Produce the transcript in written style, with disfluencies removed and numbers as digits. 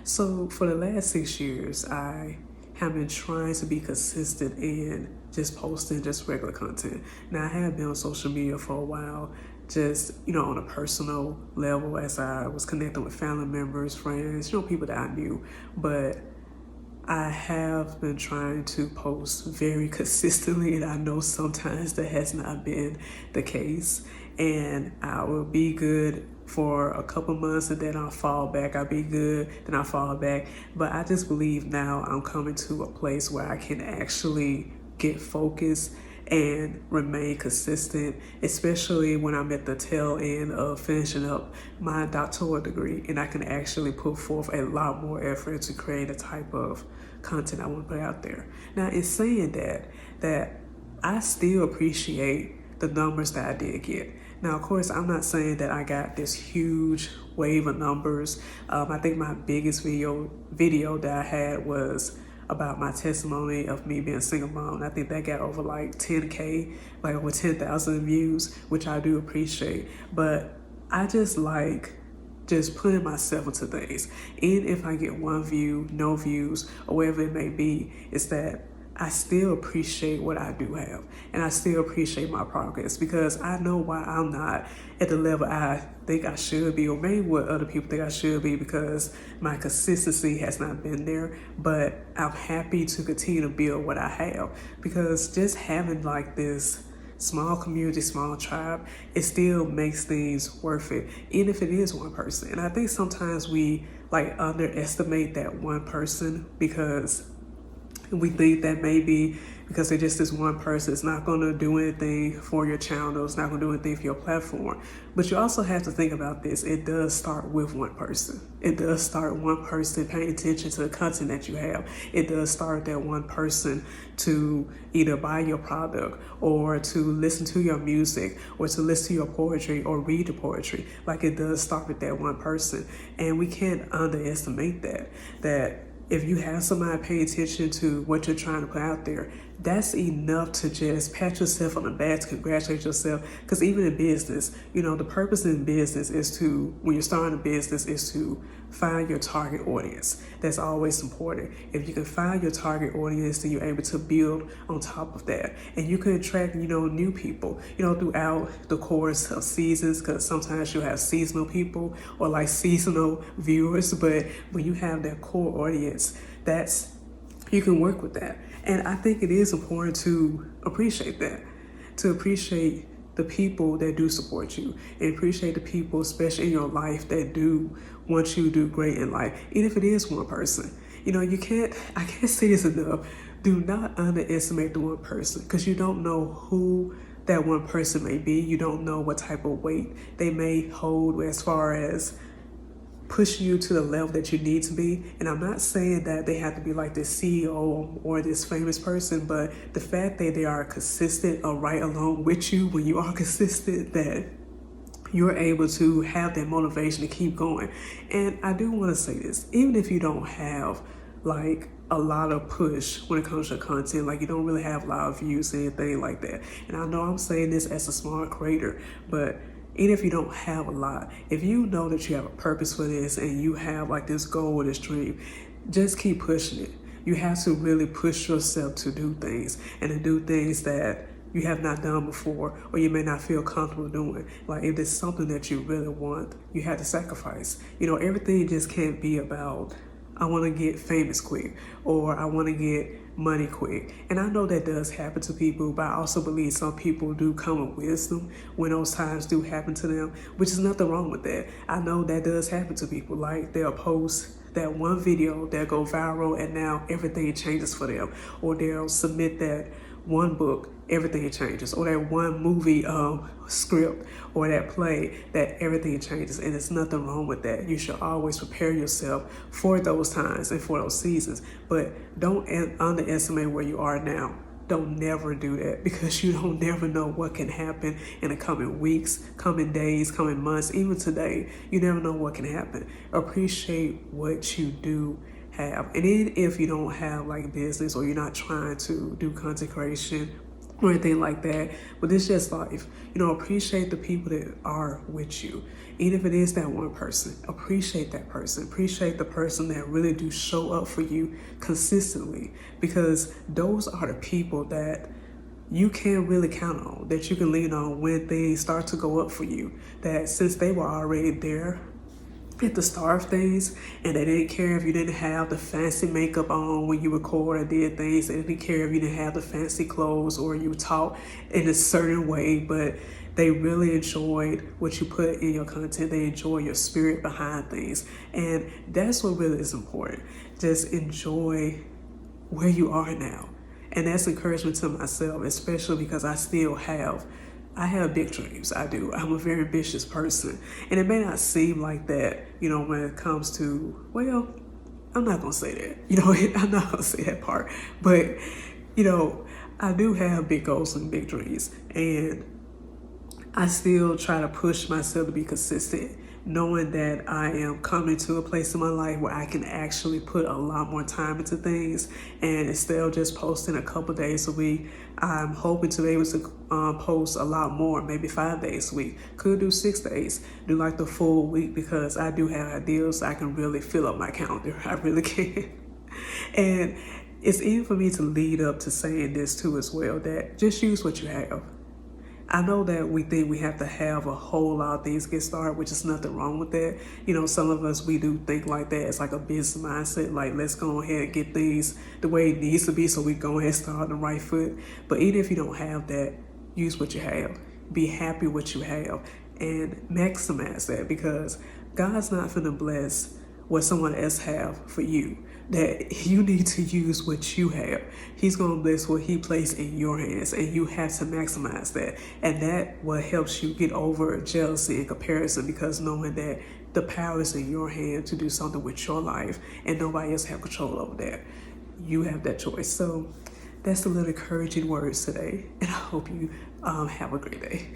So for the last 6 years, I have been trying to be consistent in just posting just regular content. Now I have been on social media for a while, just on a personal level as I was connecting with family members, friends, people that I knew. But I have been trying to post very consistently, and I know sometimes that has not been the case. And I will be good for a couple months and then I'll fall back. I'll be good, then I'll fall back. But I just believe now I'm coming to a place where I can actually get focused and remain consistent, especially when I'm at the tail end of finishing up my doctoral degree and I can actually put forth a lot more effort to create a type of content I want to put out there. Now, in saying that I still appreciate the numbers that I did get. Now, of course, I'm not saying that I got this huge wave of numbers. I think my biggest video that I had was about my testimony of me being a single mom. And I think that got over like 10K, like over 10,000 views, which I do appreciate. But I just like just putting myself into things. Even if I get one view, no views, or whatever it may be, it's that I still appreciate what I do have. And I still appreciate my progress because I know why I'm not at the level I think I should be, or maybe what other people think I should be, because my consistency has not been there. But I'm happy to continue to build what I have, because just having like this small community, small tribe, it still makes things worth it, even if it is one person. And I think sometimes we like underestimate that one person because we think that maybe because they're just this one person, it's not going to do anything for your channel, it's not going to do anything for your platform. But you also have to think about this. It does start with one person. It does start one person paying attention to the content that you have. It does start that one person to either buy your product or to listen to your music or to listen to your poetry or read the poetry. Like, it does start with that one person. And we can't underestimate that if you have somebody paying attention to what you're trying to put out there, that's enough to just pat yourself on the back, to congratulate yourself. Because even in business, the purpose in business is to, when you're starting a business, is to find your target audience. That's always important. If you can find your target audience, then you're able to build on top of that. And you can attract, new people, throughout the course of seasons, because sometimes you'll have seasonal people or like seasonal viewers. But when you have that core audience, you can work with that. And I think it is important to appreciate that, to appreciate the people that do support you, and appreciate the people, especially in your life, that do want you to do great in life, even if it is one person. I can't say this enough. Do not underestimate the one person, because you don't know who that one person may be. You don't know what type of weight they may hold as far as pushing you to the level that you need to be. And I'm not saying that they have to be like this CEO or this famous person, but the fact that they are consistent or right along with you when you are consistent, that you're able to have that motivation to keep going. And I do want to say this, even if you don't have like a lot of push when it comes to content, like you don't really have a lot of views or anything like that. And I know I'm saying this as a small creator, but even if you don't have a lot, if you know that you have a purpose for this and you have like this goal or this dream, just keep pushing it. You have to really push yourself to do things, and to do things that you have not done before, or you may not feel comfortable doing. Like, if there's something that you really want, you have to sacrifice. Everything just can't be about, I want to get famous quick, or I want to get money quick. And I know that does happen to people, but I also believe some people do come with wisdom when those times do happen to them, which is nothing wrong with that. I know that does happen to people. Like, they'll post that one video that go viral and now everything changes for them, or they'll submit that one book, everything changes, or that one movie script or that play, that everything changes. And there's nothing wrong with that. You should always prepare yourself for those times and for those seasons, but don't underestimate where you are now. Don't never do that, because you don't never know what can happen in the coming weeks, coming days, coming months, even today. You never know what can happen. Appreciate what you do have. And even if you don't have like business, or you're not trying to do content creation or anything like that. But it's just life. Appreciate the people that are with you. Even if it is that one person, appreciate that person. Appreciate the person that really do show up for you consistently, because those are the people that you can really count on, that you can lean on when things start to go up for you. That since they were already there at the start of things, and they didn't care if you didn't have the fancy makeup on when you record and did things. They didn't care if you didn't have the fancy clothes or you talk in a certain way, but they really enjoyed what you put in your content. They enjoy your spirit behind things. And that's what really is important. Just enjoy where you are now. And that's encouragement to myself, especially because I have big dreams. I do. I'm a very ambitious person. And it may not seem like that, when it comes to, well, I'm not going to say that. I'm not going to say that part. But, I do have big goals and big dreams. And I still try to push myself to be consistent, knowing that I am coming to a place in my life where I can actually put a lot more time into things. And instead of just posting a couple days a week, I'm hoping to be able to post a lot more, maybe 5 days a week. Could do 6 days, do like the full week, because I do have ideas. I can really fill up my calendar. I really can. And it's easy for me to lead up to saying this too as well, that just use what you have. I know that we think we have to have a whole lot of things get started, which is nothing wrong with that. Some of us, we do think like that. It's like a business mindset, like let's go ahead and get things the way it needs to be so we go ahead and start on the right foot. But even if you don't have that, use what you have. Be happy with what you have and maximize that, because God's not finna bless what someone else have for you. That you need to use what you have. He's going to bless what he placed in your hands, and you have to maximize that. And that what helps you get over jealousy and comparison, because knowing that the power is in your hand to do something with your life, and nobody else have control over that. You have that choice. So that's the little encouraging words today, and I hope you have a great day.